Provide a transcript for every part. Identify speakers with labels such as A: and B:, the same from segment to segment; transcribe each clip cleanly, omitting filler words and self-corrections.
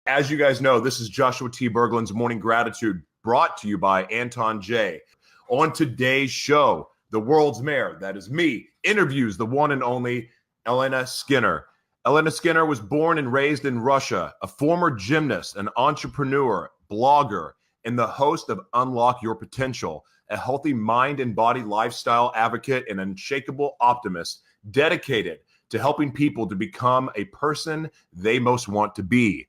A: As you guys know, this is Joshua T. Berglan's Morning Gratitude, brought to you by Anton J. On today's show, the world's mayor, that is me, interviews the one and only Elena Skinner. Elena Skinner was born and raised in Russia, a former gymnast, an entrepreneur, blogger, and the host of Unlock Your Potential, a healthy mind and body lifestyle advocate and unshakable optimist dedicated to helping people to become a person they most want to be.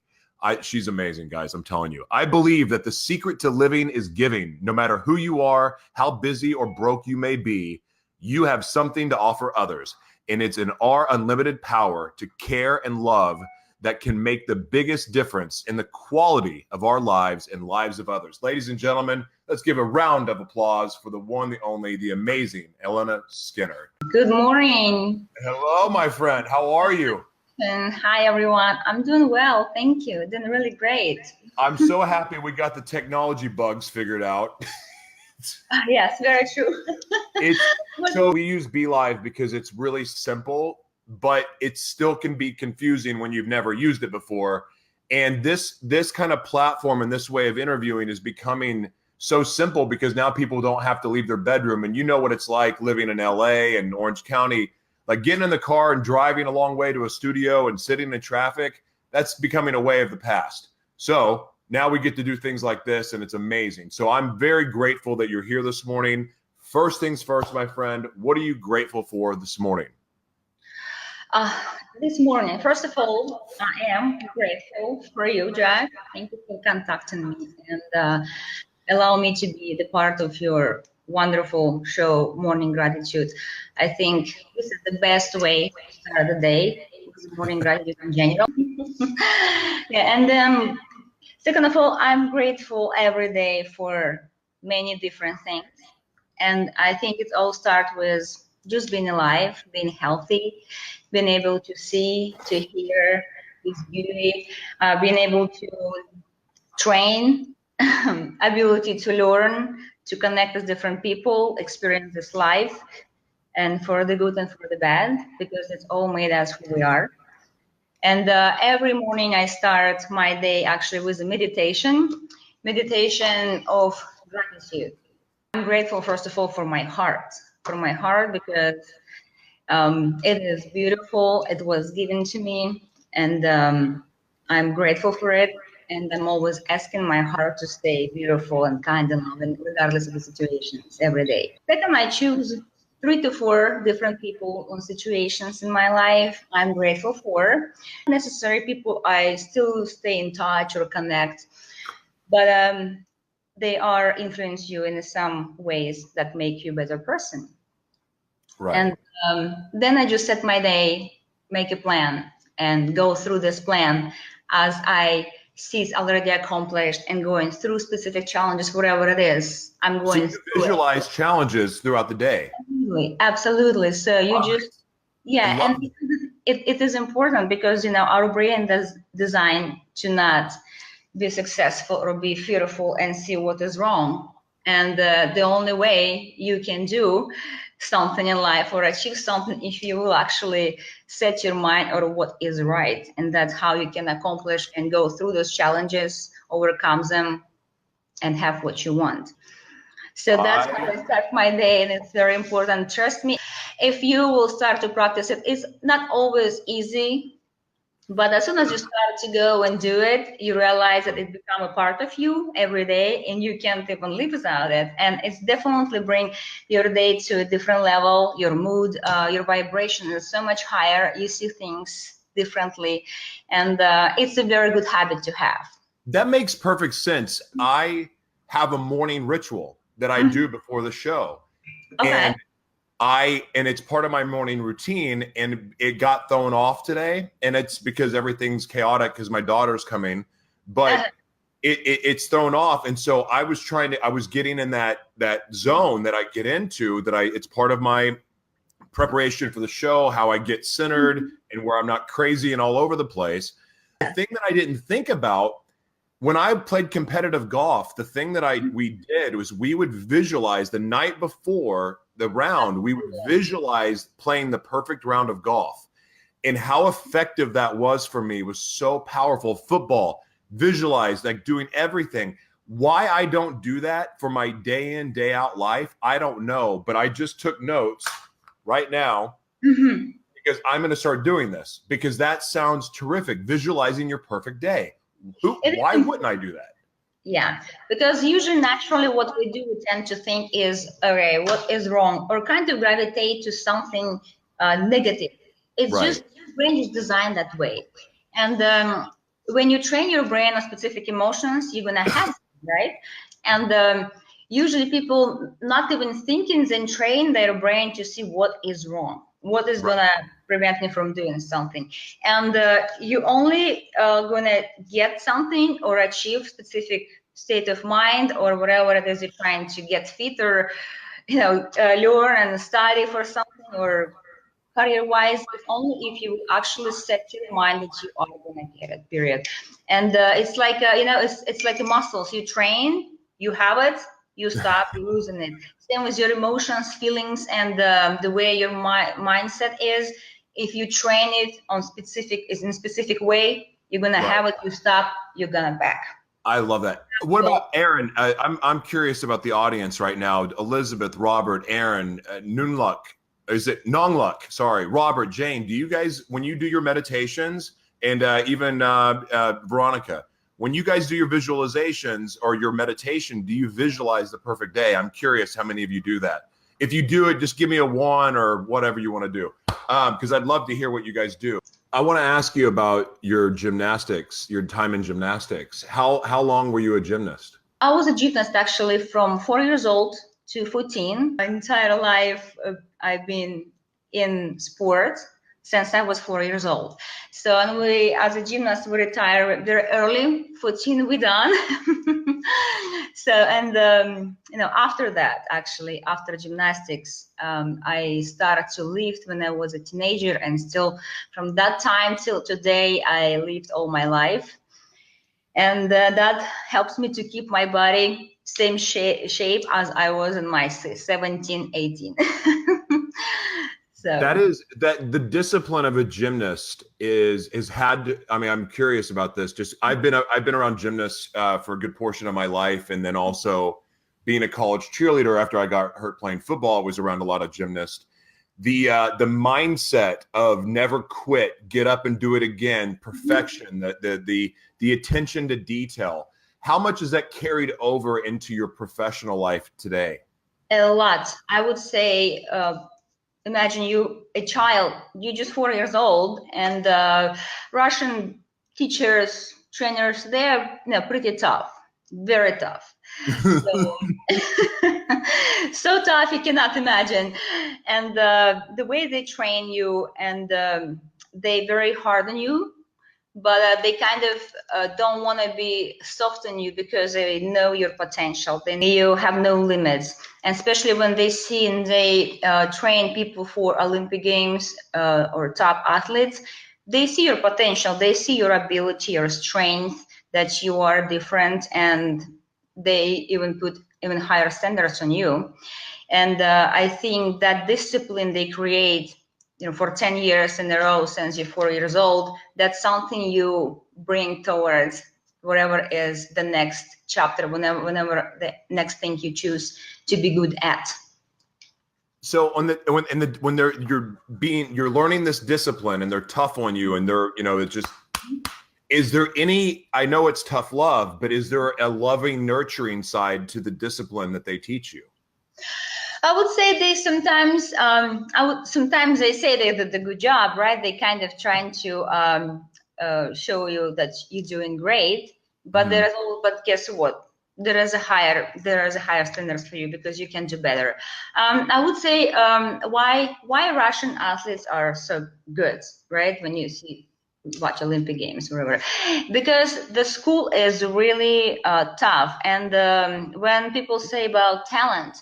A: She's amazing, guys. I'm telling you. I believe that the secret to living is giving. No matter who you are, how busy or broke you may be, you have something to offer others. And it's in our unlimited power to care and love that can make the biggest difference in the quality of our lives and lives of others. Ladies and gentlemen, let's give a round of applause for the one, the only, the amazing Elena Skinner.
B: Good morning.
A: Hello, my friend. How are you?
B: And hi, everyone. I'm doing well. Thank you. Doing really great.
A: I'm so happy we got the technology bugs figured out.
B: Yes, very true.
A: So we use BeLive because it's really simple, but it still can be confusing when you've never used it before. And this kind of platform and this way of interviewing is becoming so simple because now people don't have to leave their bedroom. And you know what it's like living in LA and Orange County. Like getting in the car and driving a long way to a studio and sitting in traffic, that's becoming a way of the past. So now we get to do things like this, and it's amazing. So I'm very grateful that you're here this morning. First things first, my friend, what are you grateful for this morning?
B: This morning, first of all, I am grateful for you, Jack. Thank you for contacting me and allow me to be the part of your wonderful show, Morning Gratitude. I think this is the best way to start the day with Morning Gratitude in general. Yeah, and second of all, I'm grateful every day for many different things. And I think it all starts with just being alive, being healthy, being able to see, to hear this beauty, being able to train, ability to learn, to connect with different people, experience this life, and for the good and for the bad, because it's all made us who we are. And every morning I start my day actually with a meditation of gratitude. I'm grateful, first of all, for my heart because it is beautiful. It was given to me, and I'm grateful for it. And I'm always asking my heart to stay beautiful and kind and loving, regardless of the situations, every day. Second, I choose 3 to 4 different people on situations in my life I'm grateful for. Necessary people, I still stay in touch or connect, but they are influence you in some ways that make you a better person.
A: Right.
B: And then I just set my day, make a plan, and go through this plan as I see it's already accomplished and going through specific challenges, whatever it is. I'm going
A: to visualize challenges throughout the day.
B: Absolutely. So you just, yeah, and it is important because, you know, our brain is designed to not be successful or be fearful and see what is wrong. And the only way you can do something in life or achieve something if you will actually set your mind on what is right. And that's how you can accomplish and go through those challenges, overcome them, and have what you want. So that's how I start my day, and it's very important. Trust me, if you will start to practice it, it's not always easy, but as soon as you start to go and do it, you realize that it becomes a part of you every day, and you can't even live without it. And it's definitely bring your day to a different level. Your mood, your vibration is so much higher. You see things differently, and it's a very good habit to have.
A: That makes perfect sense. I have a morning ritual that I do before the show.
B: Okay.
A: And it's part of my morning routine, and it got thrown off today, and it's because everything's chaotic because my daughter's coming, but it's thrown off. And so I was getting in that zone that I get into, it's part of my preparation for the show, how I get centered and where I'm not crazy and all over the place. The thing that I didn't think about when I played competitive golf, the thing that we did was we would visualize the night before the round, we would visualize playing the perfect round of golf. And how effective that was for me was so powerful. Football, visualize, like doing everything. Why I don't do that for my day in, day out life, I don't know. But I just took notes right now because I'm going to start doing this, because that sounds terrific. Visualizing your perfect day. Why wouldn't I do that?
B: Yeah, because usually naturally what we do, we tend to think is, okay, what is wrong, or kind of gravitate to something negative. It's
A: Right.
B: just your brain is designed that way. And when you train your brain on specific emotions, you're gonna have them, right? And usually people not even thinking, then train their brain to see what is wrong, what is gonna prevent me from doing something. And you only gonna get something or achieve specific state of mind or whatever it is you're trying to get fit or learn and study for something or career-wise, it's only if you actually set your mind that you are gonna get it, period. And it's like it's like the muscles you train, you have it, you stop losing it. Same with your emotions, feelings, and the way your mindset is. If you train it in specific way, you're gonna have it. You stop, you're gonna back.
A: I love that. What about Aaron? I'm curious about the audience right now. Elizabeth, Robert, Aaron, Nunluk. Is it Nongluk? Sorry, Robert, Jane. Do you guys, when you do your meditations, and even Veronica, when you guys do your visualizations or your meditation, do you visualize the perfect day? I'm curious how many of you do that. If you do it, just give me a 1 or whatever you want to do, because I'd love to hear what you guys do. I want to ask you about your gymnastics, your time in gymnastics. How long were you a gymnast?
B: I was a gymnast actually from 4 years old to 14. My entire life, I've been in sports since I was 4 years old. So, and we, as a gymnast, we retire very early. 14, we done. So, and after that, actually, after gymnastics, I started to lift when I was a teenager, and still from that time till today, I lived all my life. And that helps me to keep my body same shape as I was in my 17, 18. So
A: that the discipline of a gymnast is had. I mean, I'm curious about this. Just I've been around gymnasts for a good portion of my life, and then also being a college cheerleader after I got hurt playing football, I was around a lot of gymnasts. The mindset of never quit, get up and do it again, perfection, the attention to detail. How much is that carried over into your professional life today?
B: A lot. I would say, imagine you, a child, you're just 4 years old, and Russian teachers, trainers, they're pretty tough, very tough. So, so tough you cannot imagine. And the way they train you, and they very hard on you, but they kind of don't want to be soft on you because they know your potential. They know you have no limits. And especially when they see and they train people for Olympic Games or top athletes, they see your potential. They see your ability, your strength, that you are different, and they even put even higher standards on you. And I think that discipline they create, for 10 years in a row since you're 4 years old, that's something you bring towards whatever is the next chapter, whenever the next thing you choose to be good at.
A: So you're learning this discipline, and they're tough on you, and they're it's just. Is there any, I know it's tough love, but is there a loving, nurturing side to the discipline that they teach you?
B: I would say they sometimes, sometimes they say they did a good job, right? They kind of trying to show you that you're doing great, but but guess what? There is a higher standards for you because you can do better. I would say why Russian athletes are so good, right? When you watch Olympic Games, whatever, because the school is really tough. And when people say about talent,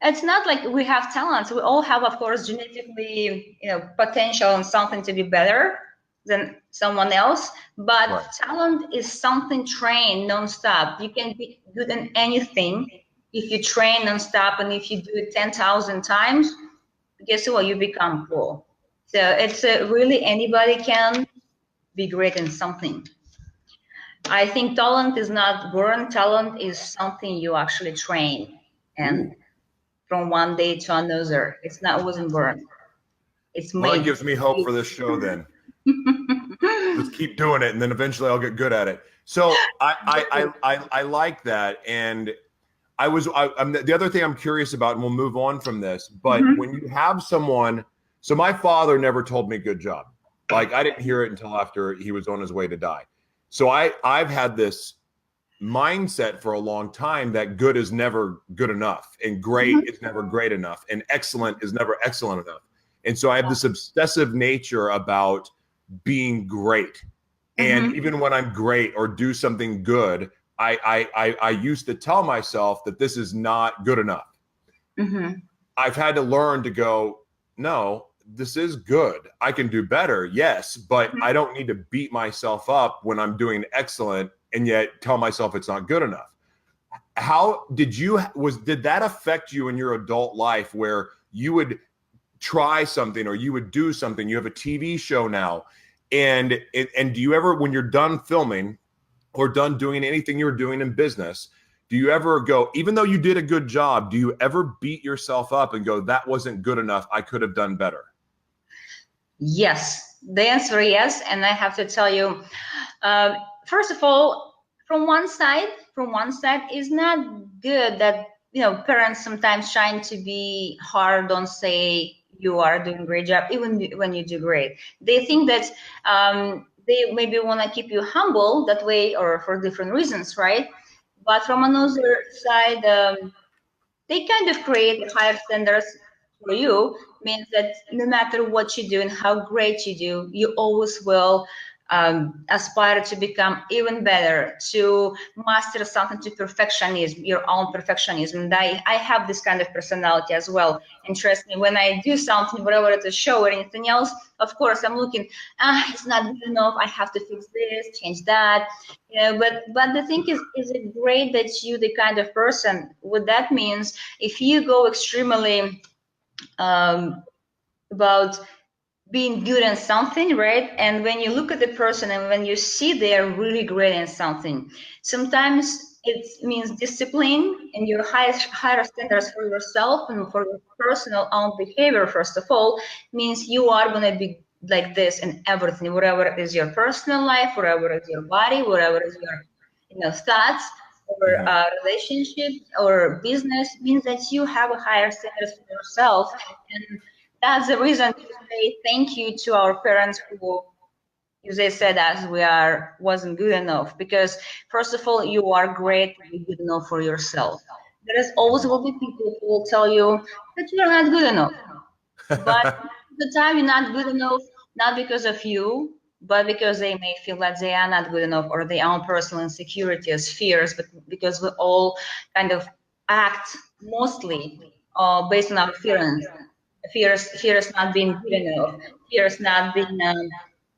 B: it's not like we have talents. We all have, of course, genetically, potential and something to be better than someone else. But talent is something trained nonstop. You can be good in anything if you train nonstop, and if you do it 10,000 times, guess what? You become pro. So it's really anybody can be great in something. I think talent is not born. Talent is something you actually train, and from one day to another, wasn't born. It's
A: Well, that
B: made.
A: gives me hope for this show then. Just keep doing it, and then eventually I'll get good at it. So I like that, and I'm the other thing I'm curious about, and we'll move on from this. But when you have someone, so my father never told me good job. Like I didn't hear it until after he was on his way to die. So I've had this mindset for a long time that good is never good enough, and great is never great enough, and excellent is never excellent enough. And so I have this obsessive nature about being great. And even when I'm great or do something good, I used to tell myself that this is not good enough. I've had to learn to go, no, this is good. I can do better, yes, but I don't need to beat myself up when I'm doing excellent and yet tell myself it's not good enough. How did that affect you in your adult life where you would try something or you would do something? You have a TV show now, and do you ever, when you're done filming or done doing anything you were doing in business, do you ever go, even though you did a good job, do you ever beat yourself up and go, that wasn't good enough, I could have done better?
B: Yes, the answer is yes. And I have to tell you, first of all, from one side, it's not good that, parents sometimes trying to be hard on say you are doing a great job, even when you do great. They think that they maybe want to keep you humble that way, or for different reasons, right? But from another side, they kind of create higher standards for you, means that no matter what you do and how great you do, you always will aspire to become even better, to master something, to perfectionism, your own perfectionism. And I have this kind of personality as well. And trust me, when I do something, whatever it's a show or anything else, of course, I'm looking, it's not good enough. I have to fix this, change that. But the thing is it great that you the kind of person? What that means, if you go extremely about being good in something, right? And when you look at the person and when you see they're really great in something, sometimes it means discipline and your higher standards for yourself and for your personal own behavior. First of all, means you are going to be like this in everything, whatever is your personal life, whatever is your body, whatever is your thoughts or relationships or business, means that you have a higher standards for yourself. And that's the reason to say thank you to our parents who, as they said, as we wasn't good enough. Because first of all, you are great, you're good enough for yourself. There is always will be people who will tell you that you are not good enough. But the time you're not good enough, not because of you, but because they may feel that they are not good enough, or their own personal insecurities, fears, but because we all kind of act mostly based on our feelings. Fears not being good enough, fears not being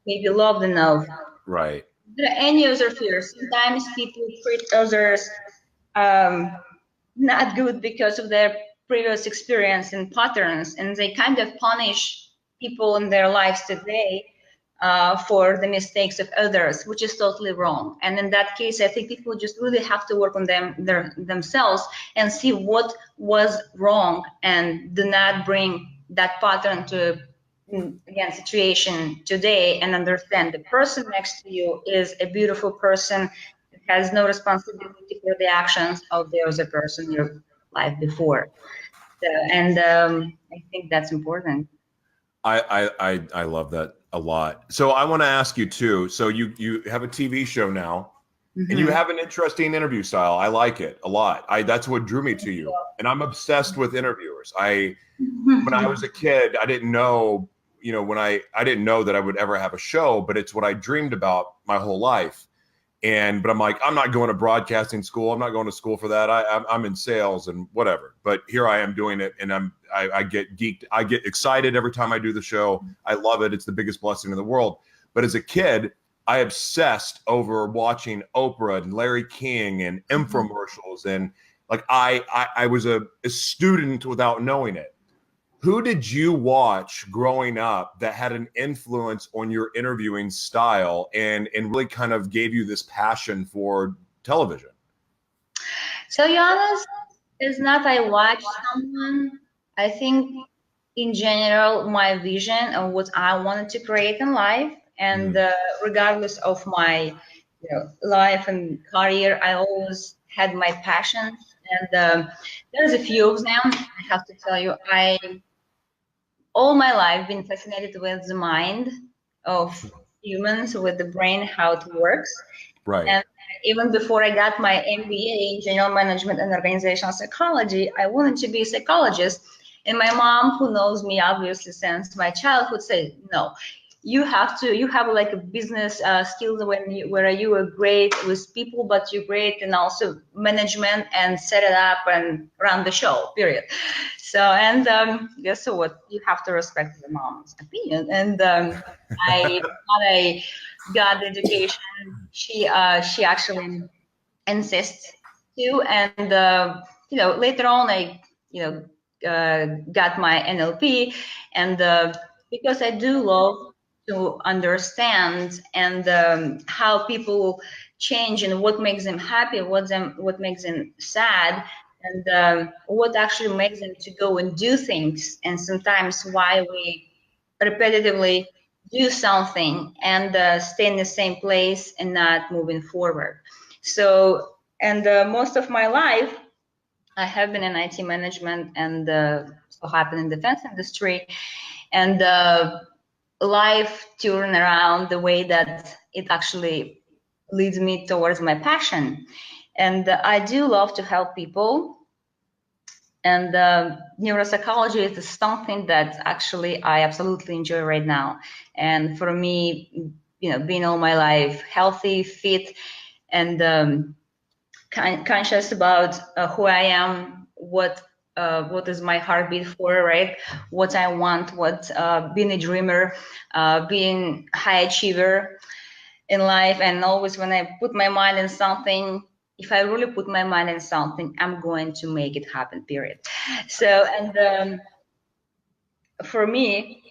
B: maybe loved enough.
A: Right.
B: There are any other fears. Sometimes people treat others not good because of their previous experience and patterns, and they kind of punish people in their lives today for the mistakes of others, which is totally wrong. And in that case, I think people just really have to work on themselves and see what was wrong, and do not bring that pattern to again situation today, and understand the person next to you is a beautiful person, has no responsibility for the actions of the other person in your life before. So, and I think that's important.
A: I love that a lot. So I want to ask you too. So you have a TV show now, and you have an interesting interview style. I like it a lot. That's what drew me to you. And I'm obsessed with interviewers. When I was a kid, I didn't know, I didn't know that I would ever have a show, but it's what I dreamed about my whole life. But I'm like, I'm not going to broadcasting school. I'm not going to school for that. I'm in sales and whatever. But here I am doing it, and I get geeked. I get excited every time I do the show. I love it. It's the biggest blessing in the world. But as a kid, I obsessed over watching Oprah and Larry King and infomercials, and like I was a student without knowing it. Who did you watch growing up that had an influence on your interviewing style and really kind of gave you this passion for television?
B: So, be honest, it's not I watch someone. I think in general, my vision of what I wanted to create in life, and regardless of my life and career, I always had my passions. And there's a few of them. I have to tell you, I all my life been fascinated with the mind of humans, with the brain, how it works.
A: Right.
B: And even before I got my MBA in general management and organizational psychology, I wanted to be a psychologist. And my mom, who knows me obviously since my childhood, said, no, you have like a business skills where you are great with people, but you're great and also management and set it up and run the show, period. So, and guess what? You have to respect your mom's opinion. And I got the education. She actually insists to, and later on I got my NLP, and because I do love to understand and how people change and what makes them happy, what makes them sad, and what actually makes them to go and do things, and sometimes why we repetitively do something and stay in the same place and not moving forward. So, and most of my life, I have been in IT management and so happen in defense industry, and life turned around the way that it actually leads me towards my passion. And I do love to help people. And neuropsychology is something that actually I absolutely enjoy right now. And for me, being all my life healthy, fit, and conscious about who I am, what is my heartbeat for, right? What I want, being a dreamer, being high achiever in life, and always when I put my mind in something, if I really put my mind in something, I'm going to make it happen, period. So, and for me,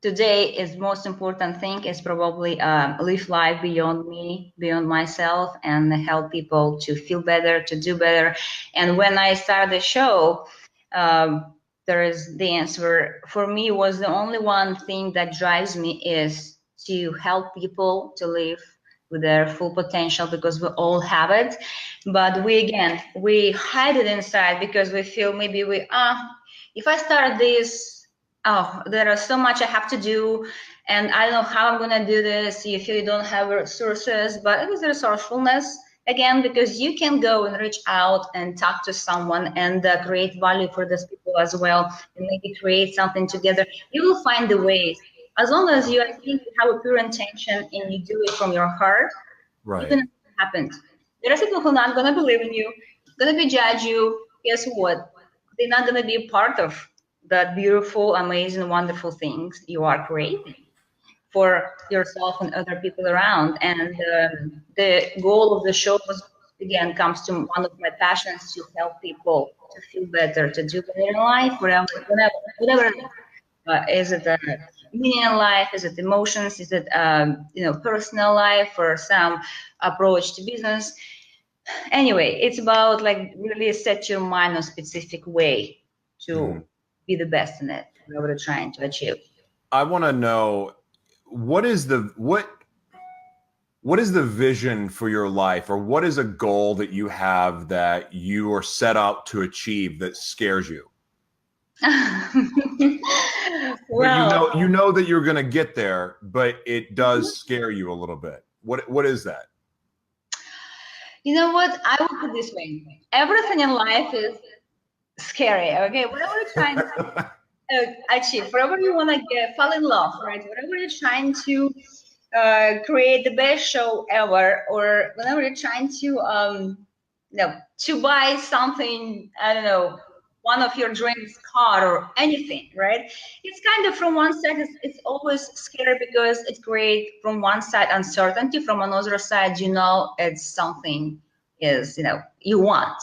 B: today is most important thing is probably live life beyond me, beyond myself, and help people to feel better, to do better. And when I started the show, there is the answer for me was the only one thing that drives me is to help people to live with their full potential, because we all have it, but we hide it inside because we feel maybe if I start this, there is so much I have to do, and I don't know how I'm going to do this. You feel you don't have resources, but it is resourcefulness again, because you can go and reach out and talk to someone and create value for those people as well, and maybe create something together. You will find the ways. As long as I think you have a pure intention and you do it from your heart,
A: right,
B: even if it happens. There are people who are not going to believe in you, going to be judge you. Guess what? They're not going to be a part of that beautiful, amazing, wonderful things you are creating for yourself and other people around. And the goal of the show was, again, comes to one of my passions, to help people to feel better, to do better in life, whatever is it meaning in life? Is it emotions? Is it personal life, or some approach to business? Anyway, it's about like really set your mind on a specific way to be the best in it, whatever you're trying to achieve.
A: I want to know what is the vision for your life, or what is a goal that you have that you are set out to achieve that scares you?
B: Well,
A: but you know that you're going to get there, but it does scare you a little bit. What is that?
B: You know what? I will put it this way. Everything in life is scary, okay? Whatever you're trying to achieve, whatever you want to fall in love, right? Whatever you're trying to create the best show ever, or whenever you're trying to to buy something, I don't know, one of your dreams car or anything, right? It's kind of, from one side, it's always scary because it creates, from one side, uncertainty, from another side, it's something is you want.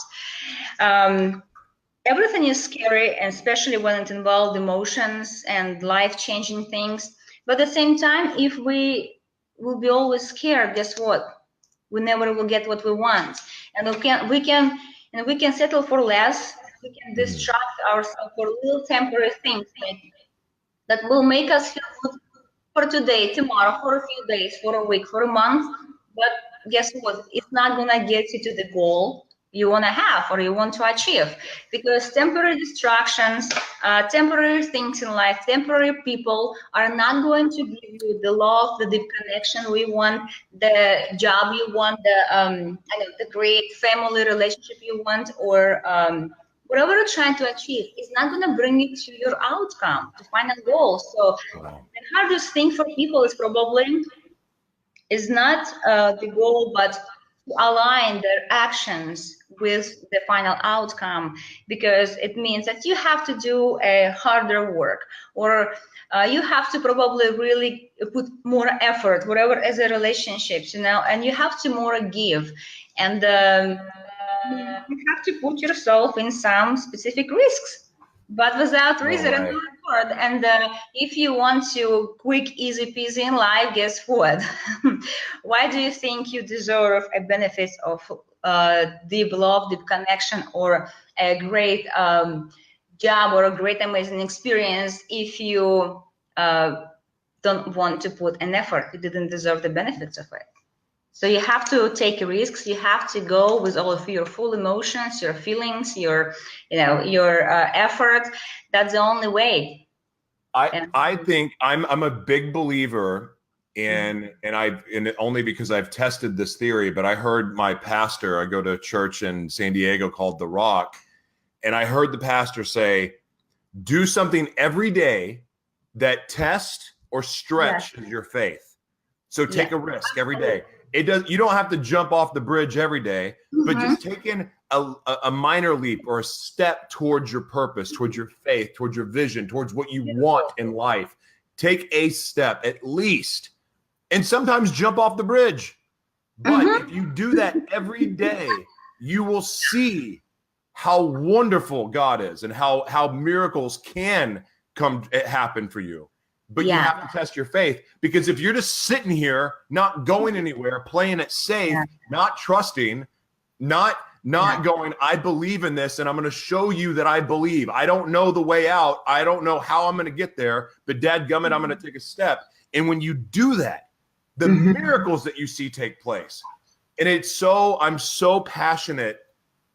B: everything is scary, and especially when it involves emotions and life-changing things. But at the same time, if we will be always scared, guess what? We never will get what we want, and we can settle for less. We can distract ourselves for little temporary things that will make us feel good for today, tomorrow, for a few days, for a week, for a month. But guess what? It's not gonna get you to the goal you want to have or you want to achieve, because temporary distractions, temporary things in life, temporary people are not going to give you the love, the deep connection we want, the job you want, the great family relationship you want, or whatever you're trying to achieve is not going to bring you to your outcome, to final goal. So the hardest thing for people is probably is not the goal, but to align their actions with the final outcome, because it means that you have to do a harder work, or you have to probably really put more effort, whatever as a relationships, and you have to more give, and you have to put yourself in some specific risks, but without reason and reward. And if you want to quick, easy peasy in life, guess what? Why do you think you deserve a benefit of deep love, deep connection, or a great job or a great amazing experience if you don't want to put an effort? You didn't deserve the benefits of it. So you have to take risks. You have to go with all of your full emotions, your feelings, your effort. That's the only way.
A: I think I'm a big believer in, and only because I've tested this theory, but I heard my pastor, I go to a church in San Diego called The Rock, and I heard the pastor say, do something every day that tests or stretches your faith. So take a risk every day. You don't have to jump off the bridge every day, but just taking a minor leap or a step towards your purpose, towards your faith, towards your vision, towards what you want in life. Take a step at least, and sometimes jump off the bridge. But if you do that every day, you will see how wonderful God is and how miracles can happen for you. But you have to test your faith, because if you're just sitting here, not going anywhere, playing it safe, not trusting, not going, I believe in this and I'm going to show you that I believe. I don't know the way out. I don't know how I'm going to get there, but dadgummit, I'm going to take a step. And when you do that, the miracles that you see take place. And I'm so passionate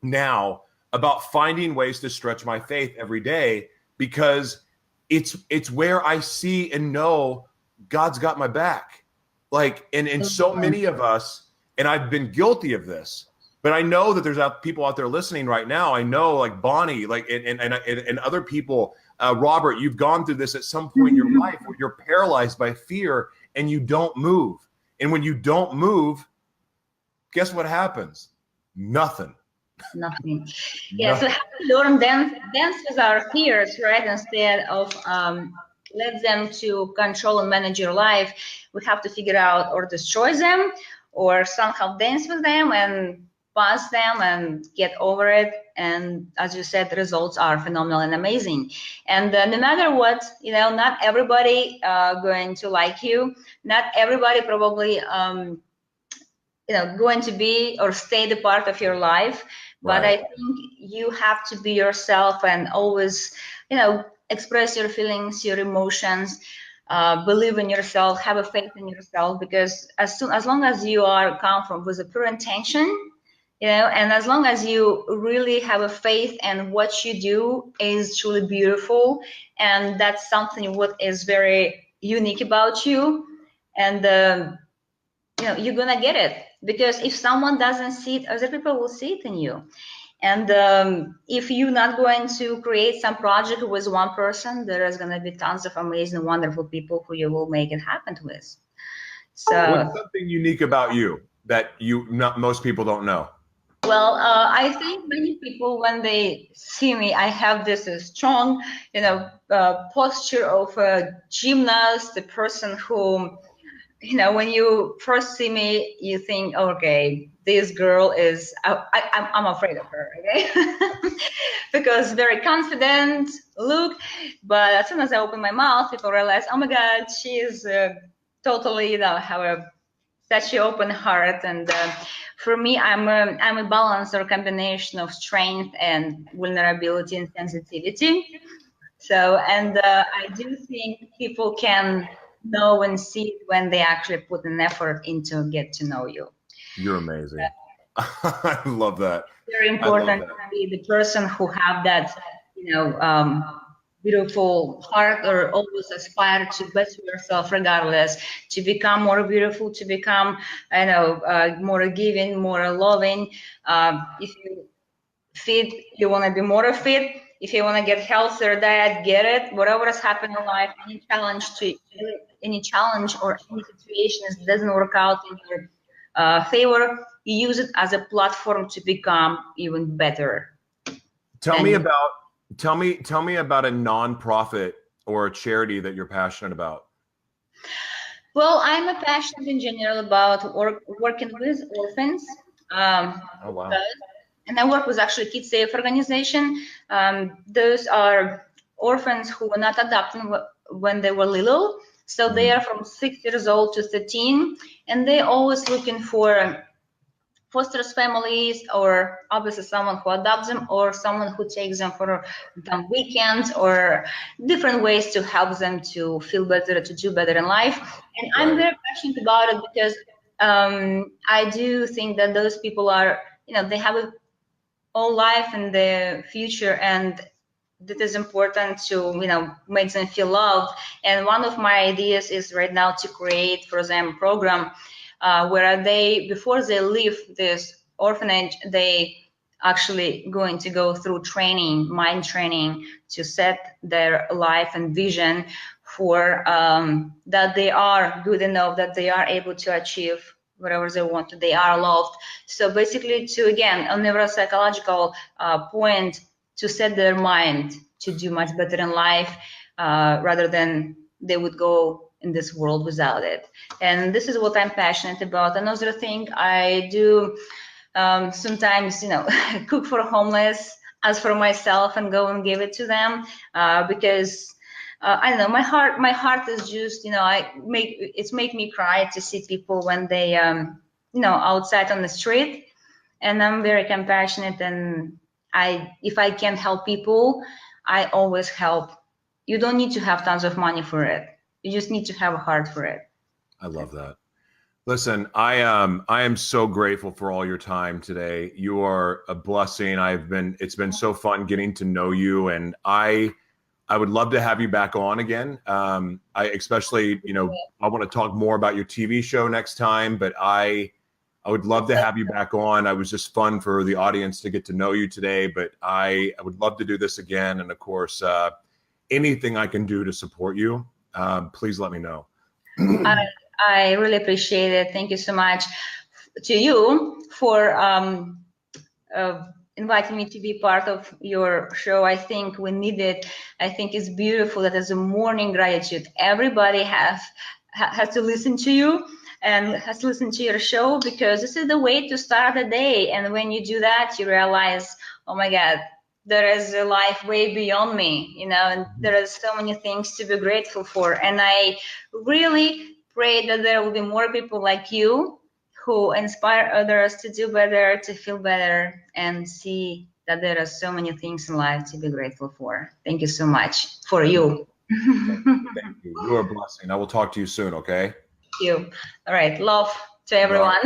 A: now about finding ways to stretch my faith every day, because it's where I see and know God's got my back. Like, and so many of us, and I've been guilty of this, but I know that there's people out there listening right now. I know, like Bonnie, like and other people, Robert, you've gone through this at some point in your life where you're paralyzed by fear and you don't move. And when you don't move, guess what happens? Nothing.
B: Nothing. Yeah, so we have to learn dance with our fears, right? Instead of let them to control and manage your life, we have to figure out or destroy them, or somehow dance with them and pass them and get over it. And as you said, the results are phenomenal and amazing. And no matter what, not everybody going to like you. Not everybody probably going to be or stay the part of your life. But I think you have to be yourself and always, express your feelings, your emotions, believe in yourself, have a faith in yourself, because as long as you come from with a pure intention, and as long as you really have a faith and what you do is truly beautiful, and that's something what is very unique about you, and you're gonna get it. Because if someone doesn't see it, other people will see it in you. And if you're not going to create some project with one person, there is going to be tons of amazing, wonderful people who you will make it happen with. So,
A: what's something unique about you that most people don't know?
B: Well, I think many people, when they see me, I have this strong, posture of a gymnast, the person who when you first see me, you think, okay, this girl is, I'm afraid of her, okay? Because very confident look, but as soon as I open my mouth, people realize, oh my God, she is totally, have such an open heart. And for me, I'm a balance or combination of strength and vulnerability and sensitivity. So, and I do think people can know and see it when they actually put an effort into get to know you.
A: You're amazing. I love that.
B: Very important to be the person who have that, beautiful heart, or always aspire to better yourself regardless, to become more beautiful, to become, more giving, more loving. If you fit, you want to be more fit. If you want to get healthier diet, get it. Whatever has happened in life, any challenge or any situation that doesn't work out in your favor, you use it as a platform to become even better.
A: Tell me about a nonprofit or a charity that you're passionate about.
B: Well, I'm a passionate in general about working with orphans.
A: Oh, wow.
B: And I work with actually Kids Safe organization. Those are orphans who were not adopted when they were little. So they are from 6 years old to 13, and they're always looking for foster families, or obviously someone who adopts them, or someone who takes them for some weekends, or different ways to help them to feel better, to do better in life. And I'm very passionate about it because I do think that those people are, they have a whole life in the future, and that is important to make them feel loved. And one of my ideas is right now to create for them a program where they, before they leave this orphanage, they actually going to go through training, mind training, to set their life and vision for that they are good enough, that they are able to achieve whatever they want to, they are loved. So basically, to again, a neuropsychological point, to set their mind to do much better in life, rather than they would go in this world without it. And this is what I'm passionate about. Another thing I do sometimes, cook for homeless, as for myself, and go and give it to them, because I don't know, my heart is just, it's make me cry to see people when they, outside on the street. And I'm very compassionate, and if I can help people, I always help. You don't need to have tons of money for it. You just need to have a heart for it.
A: I love that. Listen, I am so grateful for all your time today. You are a blessing. It's been so fun getting to know you, and I would love to have you back on again. I especially, I want to talk more about your TV show next time, but I would love to have you back on. It was just fun for the audience to get to know you today, but I would love to do this again. And of course, anything I can do to support you, please let me know.
B: I really appreciate it. Thank you so much to you for inviting me to be part of your show. I think we need it. I think it's beautiful that as a morning gratitude, everybody has to listen to you and has to listen to your show, because this is the way to start the day. And when you do that, you realize, oh my God, there is a life way beyond me, and there are so many things to be grateful for. And I really pray that there will be more people like you who inspire others to do better, to feel better, and see that there are so many things in life to be grateful for. Thank you so much for you.
A: Thank you. You are a blessing. I will talk to you soon, okay?
B: Thank you. All right. Love to everyone.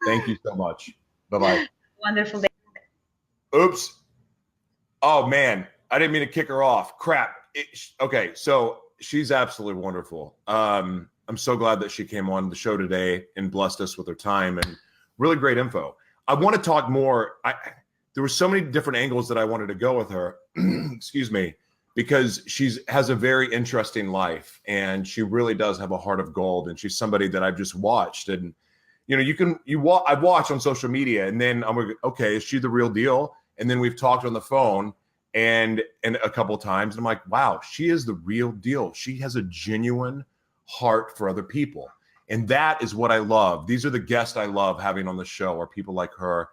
A: Thank you so much. Bye-bye.
B: Wonderful day.
A: Oops. Oh, man. I didn't mean to kick her off. Crap. Okay. So she's absolutely wonderful. I'm so glad that she came on the show today and blessed us with her time and really great info. I want to talk more. There were so many different angles that I wanted to go with her. Excuse me. Because has a very interesting life, and she really does have a heart of gold. And she's somebody that I've just watched, and I've watched on social media, and then I'm like, okay, is she the real deal? And then we've talked on the phone and a couple of times, and I'm like, wow, she is the real deal. She has a genuine heart for other people. And that is what I love. These are the guests I love having on the show, are people like her.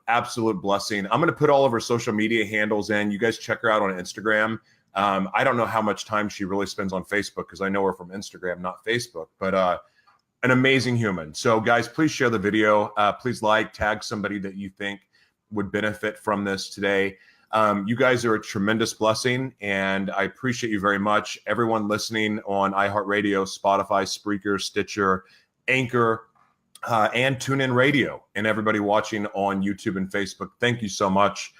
A: Absolute blessing. I'm going to put all of her social media handles in. You guys check her out on Instagram. I don't know how much time she really spends on Facebook because I know her from Instagram, not Facebook, but an amazing human. So guys, please share the video. Please tag somebody that you think would benefit from this today. You guys are a tremendous blessing, and I appreciate you very much. Everyone listening on iHeartRadio, Spotify, Spreaker, Stitcher, Anchor, and TuneIn Radio, and everybody watching on YouTube and Facebook. Thank you so much.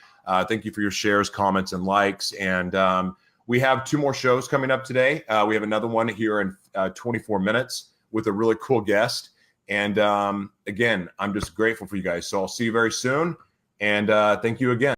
A: Thank you for your shares, comments, and likes. And we have 2 more shows coming up today. We have another one here in 24 minutes with a really cool guest. And again, I'm just grateful for you guys. So I'll see you very soon. And thank you again.